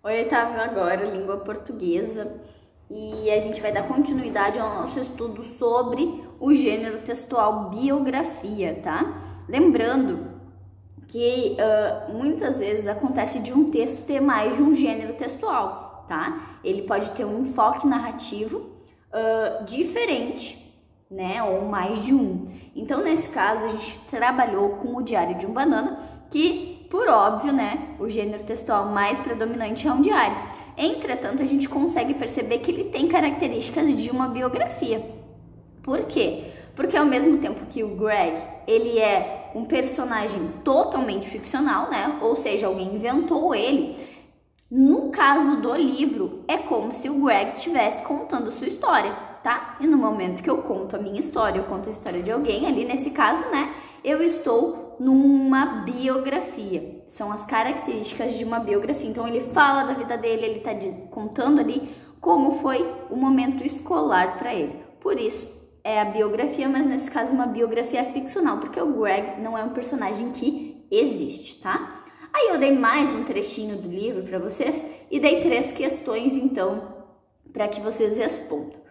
Oitavo agora, língua portuguesa, e a gente vai dar continuidade ao nosso estudo sobre o gênero textual biografia, tá? Lembrando que muitas vezes acontece de um texto ter mais de um gênero textual, tá? Ele pode ter um enfoque narrativo diferente, né? Ou mais de um. Então, nesse caso, a gente trabalhou com o Diário de um Banana, que, por óbvio, né, o gênero textual mais predominante é um diário. Entretanto, a gente consegue perceber que ele tem características de uma biografia. Por quê? Porque ao mesmo tempo que o Greg, ele é um personagem totalmente ficcional, né, ou seja, alguém inventou ele, no caso do livro, é como se o Greg estivesse contando sua história, tá? E no momento que eu conto a minha história, eu conto a história de alguém, ali nesse caso, né, eu estou numa biografia. São as características de uma biografia. Então ele fala da vida dele, ele tá contando ali como foi o momento escolar para ele. Por isso é a biografia, mas nesse caso uma biografia ficcional, porque o Greg não é um personagem que existe, tá? Aí eu dei mais um trechinho do livro para vocês e dei 3 questões então para que vocês respondam.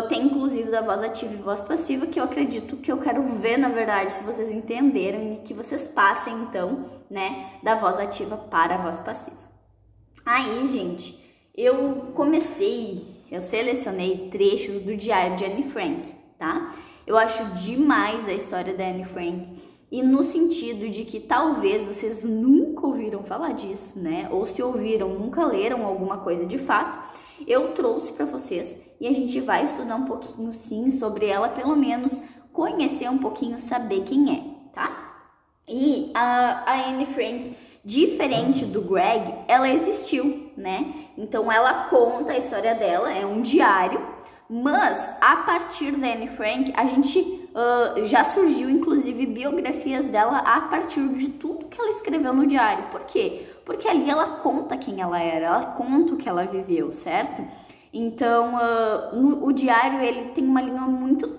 Tem inclusive da voz ativa e voz passiva, que eu acredito que eu quero ver, na verdade, se vocês entenderam, e que vocês passem, então, né, da voz ativa para a voz passiva. Aí, gente, eu selecionei trechos do diário de Anne Frank, tá? Eu acho demais a história da Anne Frank, e no sentido de que talvez vocês nunca ouviram falar disso, né? Ou se ouviram, nunca leram alguma coisa de fato, eu trouxe para vocês e a gente vai estudar um pouquinho sim sobre ela, pelo menos conhecer um pouquinho, saber quem é, tá? E a Anne Frank, diferente do Greg, ela existiu, né? Então ela conta a história dela, é um diário, mas a partir da Anne Frank a gente já surgiu inclusive biografias dela a partir de tudo que ela escreveu no diário. Por quê? Porque ali ela conta quem ela era, ela conta o que ela viveu, certo? Então, o diário ele tem uma linha muito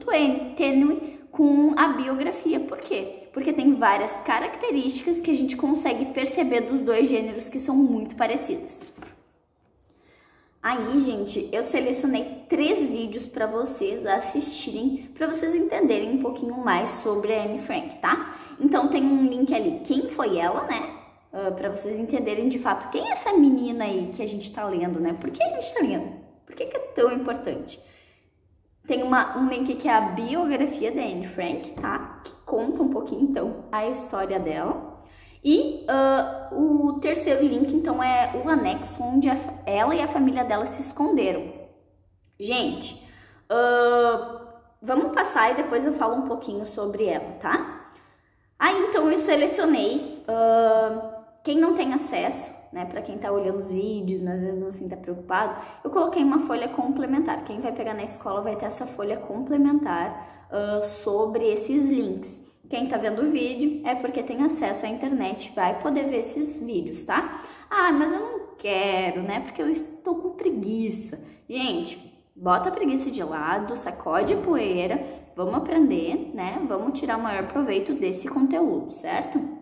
tênue com a biografia. Por quê? Porque tem várias características que a gente consegue perceber dos dois gêneros que são muito parecidas. Aí, gente, eu selecionei 3 vídeos para vocês assistirem, para vocês entenderem um pouquinho mais sobre a Anne Frank, tá? Então tem um link ali, quem foi ela, né? Para vocês entenderem de fato quem é essa menina aí que a gente tá lendo, né? Por que a gente tá lendo? Por que é tão importante? Tem um link que é a biografia da Anne Frank, tá? Que conta um pouquinho, então, a história dela. E o terceiro link, então, é o anexo onde ela e a família dela se esconderam. Gente, vamos passar e depois eu falo um pouquinho sobre ela, tá? Aí, então, eu selecionei quem não tem acesso, né, para quem tá olhando os vídeos, mas mesmo assim tá preocupado, eu coloquei uma folha complementar. Quem vai pegar na escola vai ter essa folha complementar sobre esses links. Quem tá vendo o vídeo é porque tem acesso à internet, vai poder ver esses vídeos, tá? Ah, mas eu não quero, né, porque eu estou com preguiça. Gente, bota a preguiça de lado, sacode a poeira, vamos aprender, né, vamos tirar o maior proveito desse conteúdo, certo?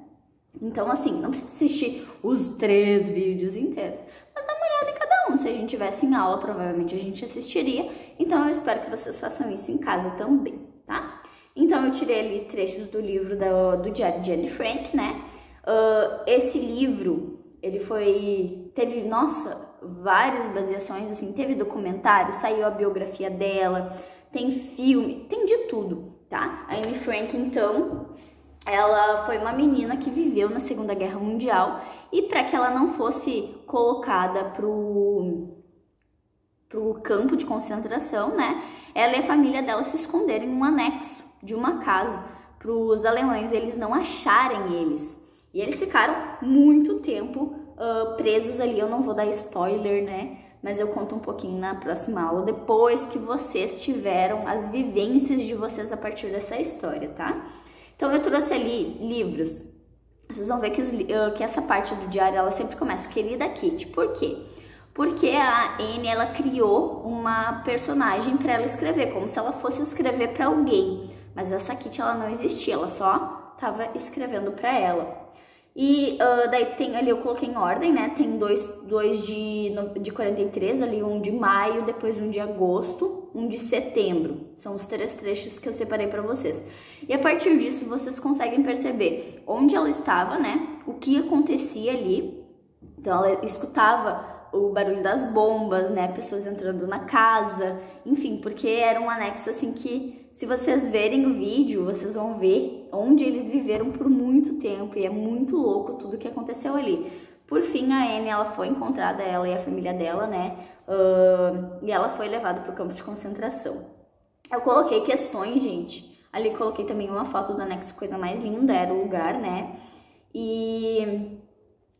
Então, assim, não precisa assistir os 3 vídeos inteiros, mas dá uma olhada em cada um. Se a gente tivesse em aula, provavelmente a gente assistiria. Então, eu espero que vocês façam isso em casa também, tá? Então, eu tirei ali trechos do livro do Diário de Anne Frank, né? Esse livro, ele teve, nossa, várias baseações, assim, teve documentário, saiu a biografia dela, tem filme, tem de tudo, tá? A Anne Frank, então, ela foi uma menina que viveu na Segunda Guerra Mundial e para que ela não fosse colocada pro campo de concentração, né? Ela e a família dela se esconderam em um anexo de uma casa para os alemães eles não acharem eles. E eles ficaram muito tempo presos ali. Eu não vou dar spoiler, né? Mas eu conto um pouquinho na próxima aula, depois que vocês tiveram as vivências de vocês a partir dessa história, tá? Então eu trouxe ali livros. Vocês vão ver que essa parte do diário ela sempre começa, querida Kitty. Por quê? Porque a Anne ela criou uma personagem para ela escrever, como se ela fosse escrever para alguém. Mas essa Kitty ela não existia, ela só estava escrevendo para ela. E daí tem ali, eu coloquei em ordem, né? Tem dois de 43, ali um de maio, depois um de agosto, um de setembro. São os 3 trechos que eu separei pra vocês. E a partir disso, vocês conseguem perceber onde ela estava, né? O que acontecia ali. Então, ela escutava o barulho das bombas, né? Pessoas entrando na casa, enfim, porque era um anexo assim que, se vocês verem o vídeo, vocês vão ver onde eles viveram por muito tempo e é muito louco tudo que aconteceu ali. Por fim, a Anne, ela foi encontrada, ela e a família dela, né? E ela foi levada para o campo de concentração. Eu coloquei questões, gente. Ali coloquei também uma foto do anexo, coisa mais linda, era o lugar, né? E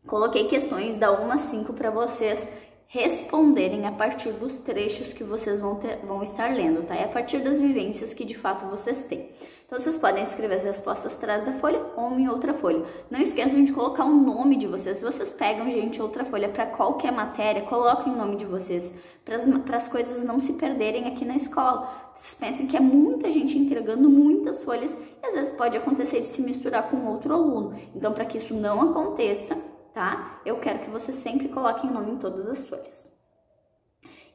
coloquei questões da 1 a 5 para vocês responderem a partir dos trechos que vocês vão estar lendo, tá? E a partir das vivências que de fato vocês têm. Então vocês podem escrever as respostas atrás da folha ou em outra folha. Não esqueçam de colocar o nome de vocês. Se vocês pegam, gente, outra folha para qualquer matéria, coloquem o nome de vocês, para as coisas não se perderem aqui na escola. Vocês pensem que é muita gente entregando muitas folhas e às vezes pode acontecer de se misturar com outro aluno. Então, para que isso não aconteça, tá? Eu quero que vocês sempre coloquem o nome em todas as folhas.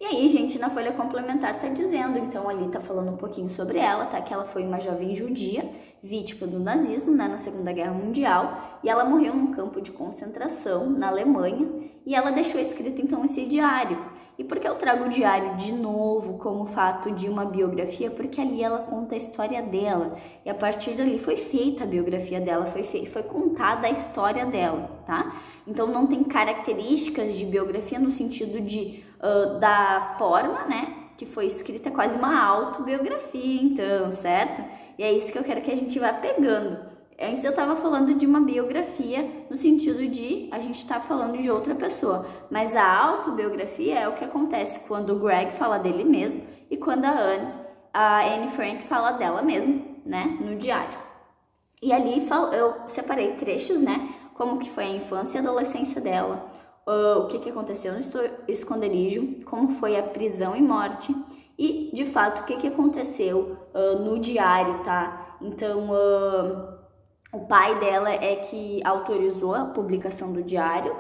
E aí, gente, na folha complementar tá dizendo, então ali tá falando um pouquinho sobre ela, tá? Que ela foi uma jovem judia, vítima do nazismo, né, na Segunda Guerra Mundial, e ela morreu num campo de concentração na Alemanha, e ela deixou escrito então esse diário. E por que eu trago o diário de novo como fato de uma biografia? Porque ali ela conta a história dela, e a partir dali foi feita a biografia dela, foi contada a história dela, tá? Então não tem características de biografia no sentido de da forma, né, que foi escrita, quase uma autobiografia, então, certo? E é isso que eu quero que a gente vá pegando. Antes eu tava falando de uma biografia no sentido de a gente tá falando de outra pessoa, mas a autobiografia é o que acontece quando o Greg fala dele mesmo e quando a Anne Frank fala dela mesma, né, no diário. E ali eu separei trechos, né, como que foi a infância e a adolescência dela, o que aconteceu no esconderijo, como foi a prisão e morte e, de fato, o que aconteceu no diário, tá? Então, o pai dela é que autorizou a publicação do diário,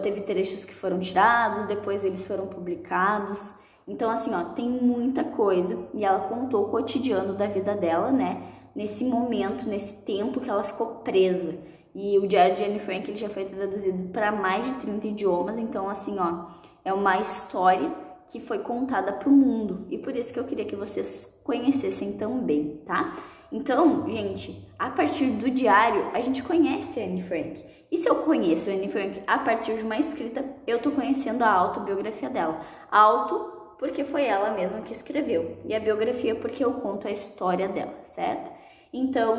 teve trechos que foram tirados, depois eles foram publicados. Então, assim, ó, tem muita coisa e ela contou o cotidiano da vida dela, né? Nesse momento, nesse tempo que ela ficou presa. E o diário de Anne Frank ele já foi traduzido para mais de 30 idiomas, então assim, ó, é uma história que foi contada para o mundo. E por isso que eu queria que vocês conhecessem também, tá? Então, gente, a partir do diário, a gente conhece a Anne Frank. E se eu conheço a Anne Frank a partir de uma escrita, eu tô conhecendo a autobiografia dela. Auto, porque foi ela mesma que escreveu. E a biografia, porque eu conto a história dela, certo? Então,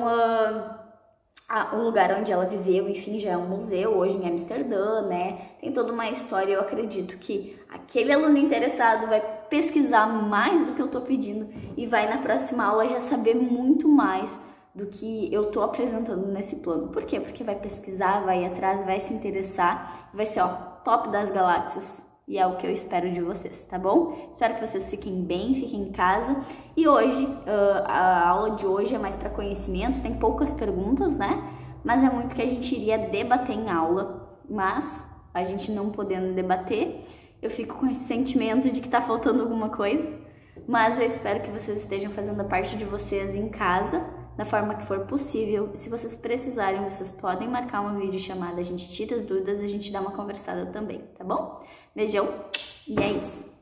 o lugar onde ela viveu, enfim, já é um museu hoje em Amsterdã, né? Tem toda uma história. Eu acredito que aquele aluno interessado vai pesquisar mais do que eu tô pedindo e vai na próxima aula já saber muito mais do que eu tô apresentando nesse plano. Por quê? Porque vai pesquisar, vai ir atrás, vai se interessar, vai ser, ó, top das galáxias. E é o que eu espero de vocês, tá bom? Espero que vocês fiquem bem, fiquem em casa. E hoje, a aula de hoje é mais para conhecimento, tem poucas perguntas, né? Mas é muito que a gente iria debater em aula, mas a gente não podendo debater, eu fico com esse sentimento de que tá faltando alguma coisa. Mas eu espero que vocês estejam fazendo a parte de vocês em casa, da forma que for possível. Se vocês precisarem, vocês podem marcar uma videochamada, a gente tira as dúvidas, a gente dá uma conversada também, tá bom? Beijão e é isso!